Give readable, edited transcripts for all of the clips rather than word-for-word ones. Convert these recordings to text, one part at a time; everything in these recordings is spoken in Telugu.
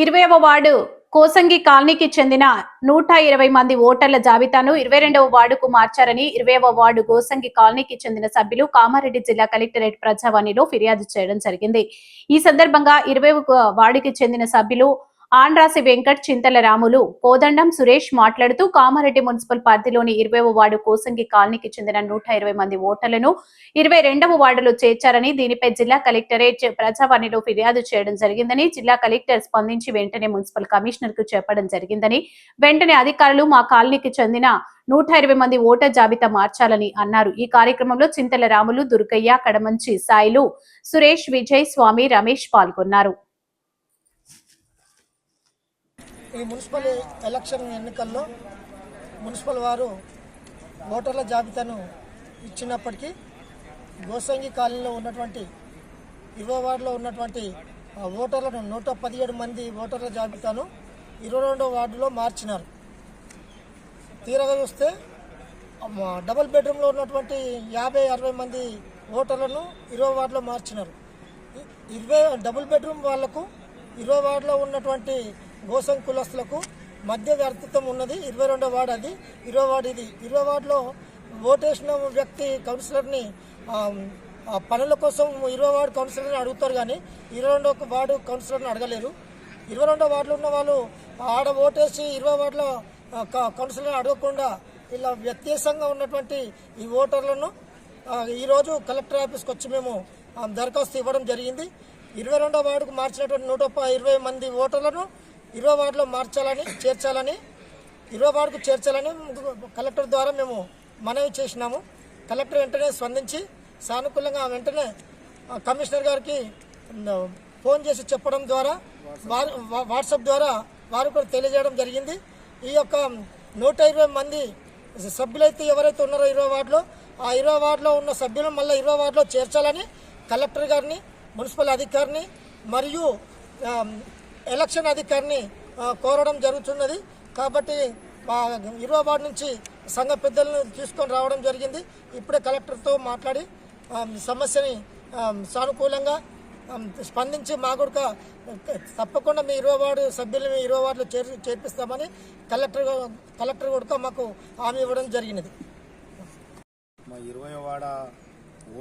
20వ వార్డు కోసంగి కాలనీకి చెందిన 120 మంది ఓటర్ల జాబితాను 22వ వార్డుకు మార్చారని 20వ వార్డు కోసంగి కాలనీకి చెందిన సభ్యులు కామారెడ్డి జిల్లా కలెక్టరేట్ ప్రజావాణిలో ఫిర్యాదు చేయడం జరిగింది. ఈ సందర్భంగా 20వ వార్డుకి చెందిన సభ్యులు ఆండ్రాసి వెంకట్, చింతల రాములు, కోదండం సురేష్ మాట్లాడుతూ కామారెడ్డి మున్సిపల్ పరిధిలోని 20వ వార్డు కోసంగి కాలనీకి చెందిన 120 మంది ఓటర్లను 22వ వార్డులో చేర్చారని, దీనిపై జిల్లా కలెక్టరేట్ ప్రజావాణిలో ఫిర్యాదు చేయడం జరిగిందని, జిల్లా కలెక్టర్ స్పందించి వెంటనే మున్సిపల్ కమిషనర్ కు చెప్పడం జరిగిందని, వెంటనే అధికారులు మా కాలనీకి చెందిన 120 మంది ఓటర్ జాబితా మార్చాలని అన్నారు. ఈ కార్యక్రమంలో చింతల రాములు, దుర్గయ్య, కడమంచి సాయిలు, సురేష్, విజయ్, స్వామి, రమేష్ పాల్గొన్నారు. ఈ మున్సిపల్ ఎలక్షన్ ఎన్నికల్లో మున్సిపల్ వారు ఓటర్ల జాబితాను ఇచ్చినప్పటికీ గోసంగి కాలనీలో ఉన్నటువంటి 20వ వార్డులో ఉన్నటువంటి ఓటర్లను 117 మంది ఓటర్ల జాబితాను 22వ వార్డులో మార్చినారు. తీరగా చూస్తే డబుల్ బెడ్రూమ్లో ఉన్నటువంటి 50-60 మంది ఓటర్లను 20వ వార్డులో మార్చినారు. డబుల్ బెడ్రూమ్ వాళ్లకు 20వ వార్డులో ఉన్నటువంటి గోసంగి కులస్తులకు మధ్య వ్యర్థిత్వం ఉన్నది. 22వ వార్డు అది, 20వ వార్డు ఇది. 20వ వార్డులో ఓటేసిన వ్యక్తి కౌన్సిలర్ని పనుల కోసం 20వ వార్డు కౌన్సిలర్ని అడుగుతారు, కానీ 22వ వార్డు కౌన్సిలర్ని అడగలేరు. 22వ వార్డులో ఉన్న వాళ్ళు ఆడ ఓటేసి 20వ వార్డులో కౌన్సిలర్ని అడగకుండా ఇలా వ్యత్యాసంగా ఉన్నటువంటి ఈ ఓటర్లను ఈరోజు కలెక్టర్ ఆఫీస్కి వచ్చి మేము దరఖాస్తు ఇవ్వడం జరిగింది. 22వ వార్డుకు మార్చినటువంటి 120 మంది ఓటర్లను 20వ వార్డులో చేర్చాలని 20వ వార్డుకు చేర్చాలని కలెక్టర్ ద్వారా మేము మనవి చేసినాము. కలెక్టర్ వెంటనే స్పందించి సానుకూలంగా వెంటనే కమిషనర్ గారికి ఫోన్ చేసి చెప్పడం ద్వారా వాట్సాప్ ద్వారా వారు కూడా తెలియజేయడం జరిగింది. ఈ యొక్క 120 మంది సభ్యులైతే ఎవరైతే ఉన్నారో 20వ వార్డులో, ఆ 20వ వార్డులో ఉన్న సభ్యులను మళ్ళీ 20వ వార్డులో చేర్చాలని కలెక్టర్ గారిని, మున్సిపల్ అధికారిని మరియు ఎలక్షన్ అధికారిని కోరడం జరుగుతున్నది. కాబట్టి 20వ వార్డు నుంచి సంఘ పెద్దలను తీసుకొని రావడం జరిగింది. ఇప్పుడే కలెక్టర్తో మాట్లాడి సమస్యని సానుకూలంగా స్పందించి మా కూడా తప్పకుండా మీ 20వ వార్డు సభ్యులను 20వ వార్డులో చేర్పిస్తామని కలెక్టర్ కూడా మాకు హామీ ఇవ్వడం జరిగినది. మా 20వ వార్డ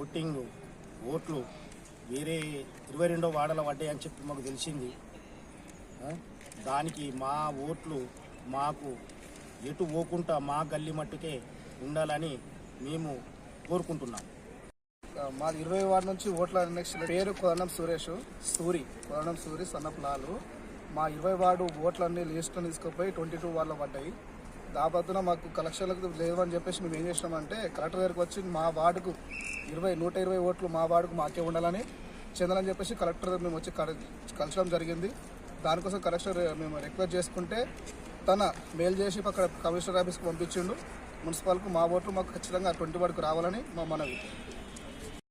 ఓట్లు వేరే 22వ వార్డుల పడ్డాయి అని చెప్పి మాకు తెలిసింది. దానికి మా ఓట్లు మాకు ఎటు పోకుండా మా గల్లీ మట్టుకే ఉండాలని మేము కోరుకుంటున్నాం. మాది 20వ వార్డు నుంచి ఓట్ల నెక్స్ట్ పేరు కోదండం సూరి సన్నప్ లాలు. మా 20వ వార్డు ఓట్లన్నీ లిస్టులో తీసుకుపోయి 22 వార్డులో పడ్డాయి. దాపత్తున మాకు కలెక్షన్లకు లేవని చెప్పేసి మేము ఏం చేసినామంటే కలెక్టర్ దగ్గరికి వచ్చి మా వార్డుకు 120 ఓట్లు మా వార్డుకు మాకే ఉండాలని చెందాలని చెప్పేసి కలెక్టర్ మేము వచ్చి కలిసడం జరిగింది. దానికోసం కలెక్టర్ మేము రిక్వెస్ట్ చేసుకుంటే తన మెయిల్ చేసి అక్కడ కమిషనర్ ఆఫీస్కి పంపించిండు. మున్సిపాల్కు మా ఓట్లు మాకు ఖచ్చితంగా 20 వార్డుకు రావాలని మా మనవి.